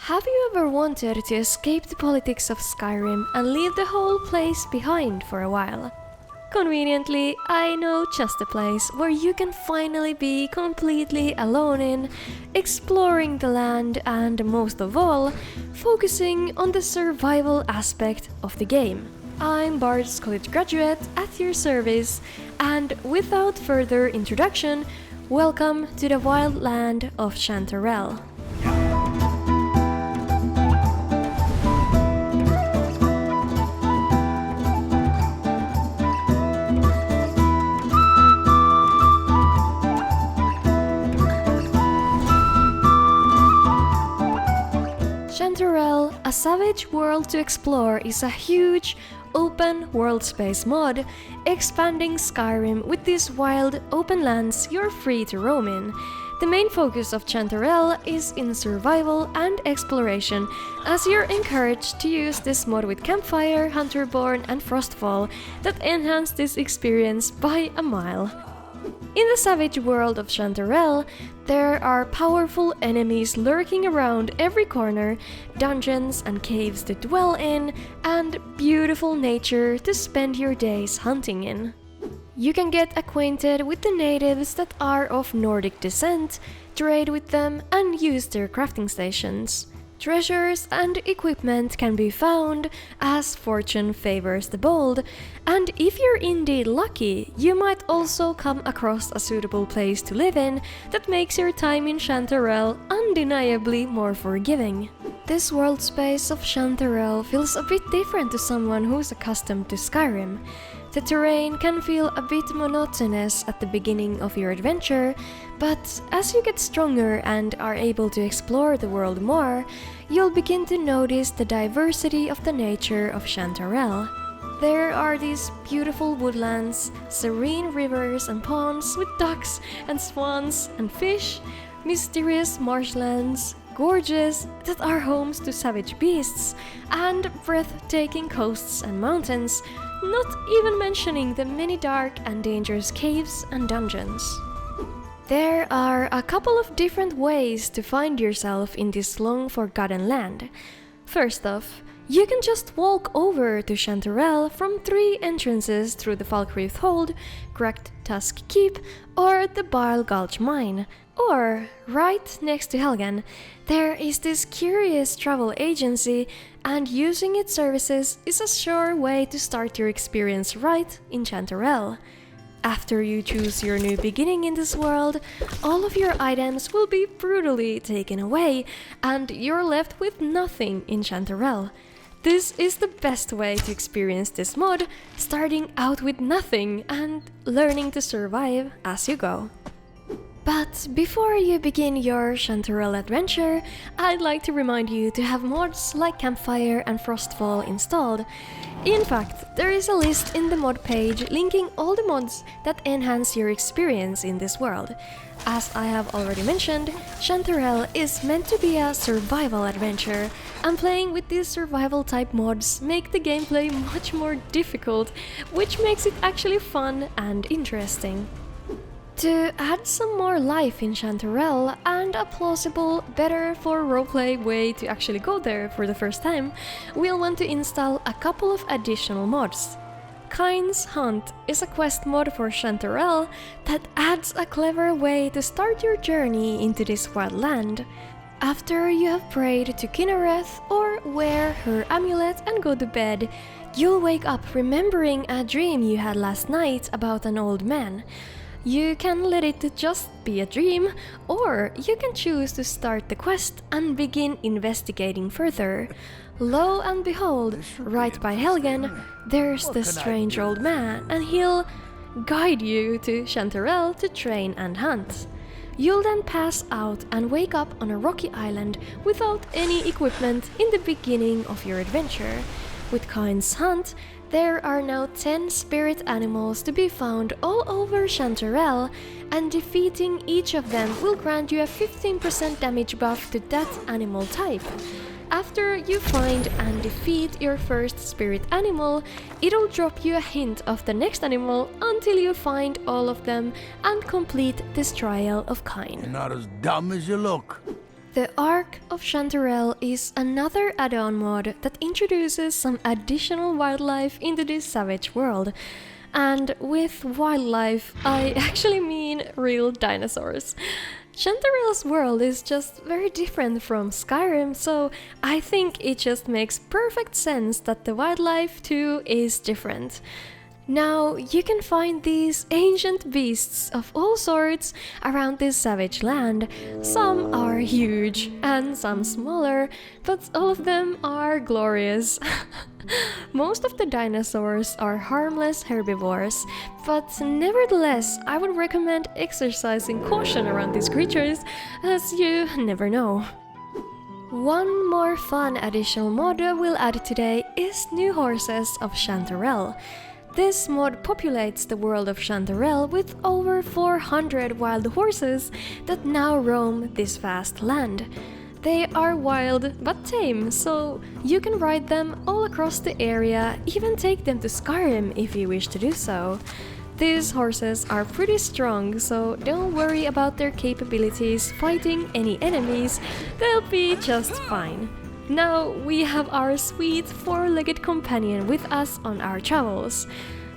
Have you ever wanted to escape the politics of Skyrim and leave the whole place behind for a while? Conveniently, I know just a place where you can finally be completely alone in, exploring the land and, most of all, focusing on the survival aspect of the game. I'm Bard's college graduate at your service, and without further introduction, welcome to the wild land of Chanterelle. Chanterelle, a savage world to explore, is a huge, open worldspace mod, expanding Skyrim with these wild, open lands you're free to roam in. The main focus of Chanterelle is in survival and exploration, as you're encouraged to use this mod with Campfire, Hunterborn and Frostfall that enhance this experience by a mile. In the savage world of Chanterelle, there are powerful enemies lurking around every corner, dungeons and caves to dwell in, and beautiful nature to spend your days hunting in. You can get acquainted with the natives that are of Nordic descent, trade with them, and use their crafting stations. Treasures and equipment can be found as fortune favors the bold, and if you're indeed lucky, you might also come across a suitable place to live in that makes your time in Chanterelle undeniably more forgiving. This world space of Chanterelle feels a bit different to someone who's accustomed to Skyrim. The terrain can feel a bit monotonous at the beginning of your adventure, but as you get stronger and are able to explore the world more, you'll begin to notice the diversity of the nature of Chanterelle. There are these beautiful woodlands, serene rivers and ponds with ducks and swans and fish, mysterious marshlands, gorges that are homes to savage beasts, and breathtaking coasts and mountains, not even mentioning the many dark and dangerous caves and dungeons. There are a couple of different ways to find yourself in this long-forgotten land. First off, you can just walk over to Chanterelle from 3 entrances through the Falkreath Hold, Cracked Tusk Keep, or the Bile Gulch Mine. Or, right next to Helgen, there is this curious travel agency, and using its services is a sure way to start your experience right in Chanterelle. After you choose your new beginning in this world, all of your items will be brutally taken away, and you're left with nothing in Chanterelle. This is the best way to experience this mod, starting out with nothing and learning to survive as you go. But before you begin your Chanterelle adventure, I'd like to remind you to have mods like Campfire and Frostfall installed. In fact, there is a list in the mod page linking all the mods that enhance your experience in this world. As I have already mentioned, Chanterelle is meant to be a survival adventure, and playing with these survival type mods make the gameplay much more difficult, which makes it actually fun and interesting. To add some more life in Chanterelle and a plausible, better for roleplay way to actually go there for the first time, we'll want to install a couple of additional mods. KYNE'S Hunt is a quest mod for Chanterelle that adds a clever way to start your journey into this wild land. After you have prayed to KYNE'S or wear her amulet and go to bed, you'll wake up remembering a dream you had last night about an old man. You can let it just be a dream, or you can choose to start the quest and begin investigating further. Lo and behold, right by Helgen, there's the strange old man, and he'll guide you to Chanterelle to train and hunt. You'll then pass out and wake up on a rocky island without any equipment in the beginning of your adventure. With KYNE'S Hunt, there are now 10 spirit animals to be found all over Chanterelle, and defeating each of them will grant you a 15% damage buff to that animal type. After you find and defeat your first spirit animal, it'll drop you a hint of the next animal until you find all of them and complete this trial of KYNE. You're not as dumb as you look. The Ark of Chanterelle is another add-on mod that introduces some additional wildlife into this savage world. And with wildlife, I actually mean real dinosaurs. Chanterelle's world is just very different from Skyrim, so I think it just makes perfect sense that the wildlife too is different. Now, you can find these ancient beasts of all sorts around this savage land. Some are huge and some smaller, but all of them are glorious. Most of the dinosaurs are harmless herbivores, but nevertheless, I would recommend exercising caution around these creatures, as you never know. One more fun additional mod we'll add today is new Horses of Chanterelle. This mod populates the world of Chanterelle with over 400 wild horses that now roam this vast land. They are wild but tame, so you can ride them all across the area, even take them to Skyrim if you wish to do so. These horses are pretty strong, so don't worry about their capabilities fighting any enemies, they'll be just fine. Now we have our sweet four-legged companion with us on our travels.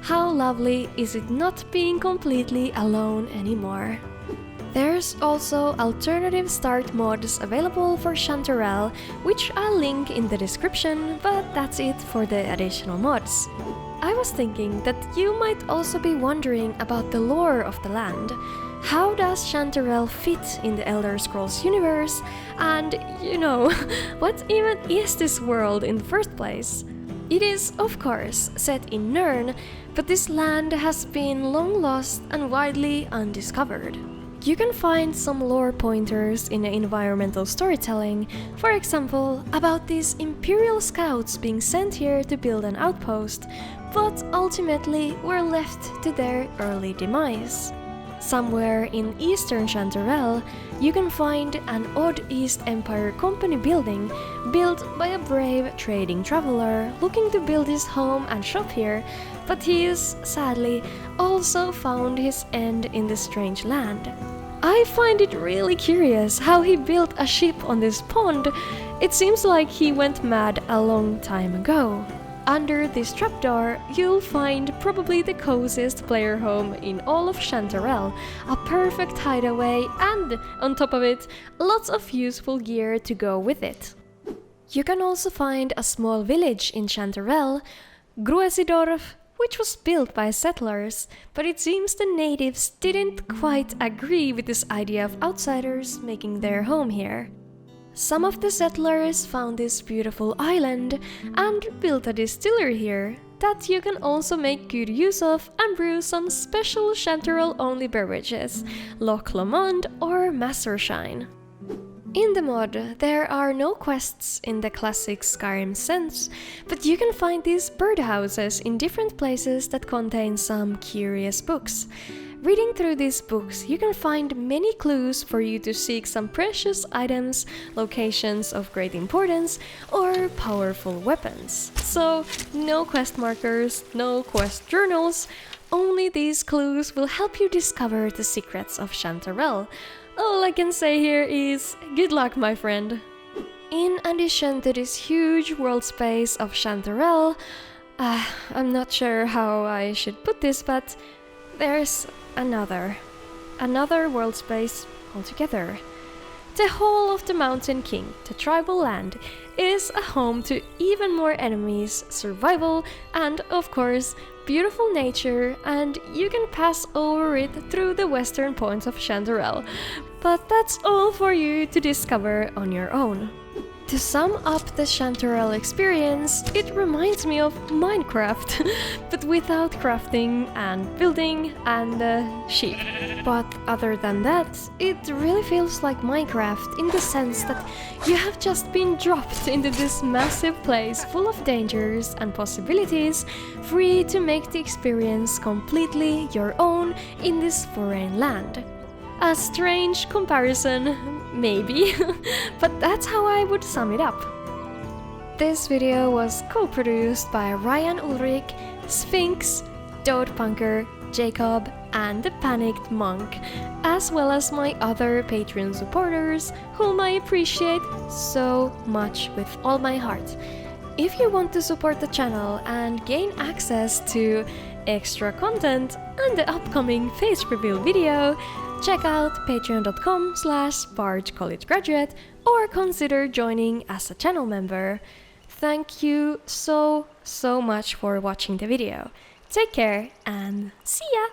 How lovely is it not being completely alone anymore? There's also alternative start mods available for Chanterelle, which I'll link in the description, but that's it for the additional mods. I was thinking that you might also be wondering about the lore of the land. How does Chanterelle fit in the Elder Scrolls universe? And, what even is this world in the first place? It is, of course, set in Nirn, but this land has been long lost and widely undiscovered. You can find some lore pointers in the environmental storytelling, for example, about these Imperial scouts being sent here to build an outpost, but ultimately were left to their early demise. Somewhere in eastern Chanterelle, you can find an odd East Empire company building built by a brave trading traveler looking to build his home and shop here, but he's, sadly, also found his end in this strange land. I find it really curious how he built a ship on this pond. It seems like he went mad a long time ago. Under this trapdoor, you'll find probably the coziest player home in all of Chanterelle, a perfect hideaway, and, on top of it, lots of useful gear to go with it. You can also find a small village in Chanterelle, Gruesidorf, which was built by settlers, but it seems the natives didn't quite agree with this idea of outsiders making their home here. Some of the settlers found this beautiful island and built a distillery here that you can also make good use of and brew some special Chanterelle-only beverages, Loch Lomond or Massershine. In the mod, there are no quests in the classic Skyrim sense, but you can find these birdhouses in different places that contain some curious books. Reading through these books, you can find many clues for you to seek some precious items, locations of great importance, or powerful weapons. So, no quest markers, no quest journals, only these clues will help you discover the secrets of Chanterelle. All I can say here is, good luck, my friend! In addition to this huge world space of Chanterelle, I'm not sure how I should put this, but there's another world space altogether. The whole of the Mountain King, the tribal land, is a home to even more enemies, survival, and of course, beautiful nature, and you can pass over it through the western points of Chanterelle. But that's all for you to discover on your own. To sum up the Chanterelle experience, it reminds me of Minecraft, but without crafting and building and sheep. But other than that, it really feels like Minecraft in the sense that you have just been dropped into this massive place full of dangers and possibilities, free to make the experience completely your own in this foreign land. A strange comparison, maybe, but that's how I would sum it up. This video was co-produced by Ryan Ulrich, Sphinx, Dodepunker, Jacob, and the Panicked Monk, as well as my other Patreon supporters, whom I appreciate so much with all my heart. If you want to support the channel and gain access to extra content and the upcoming face reveal video, check out patreon.com/bardcollegegraduate or consider joining as a channel member. Thank you so much for watching the video. Take care and see ya!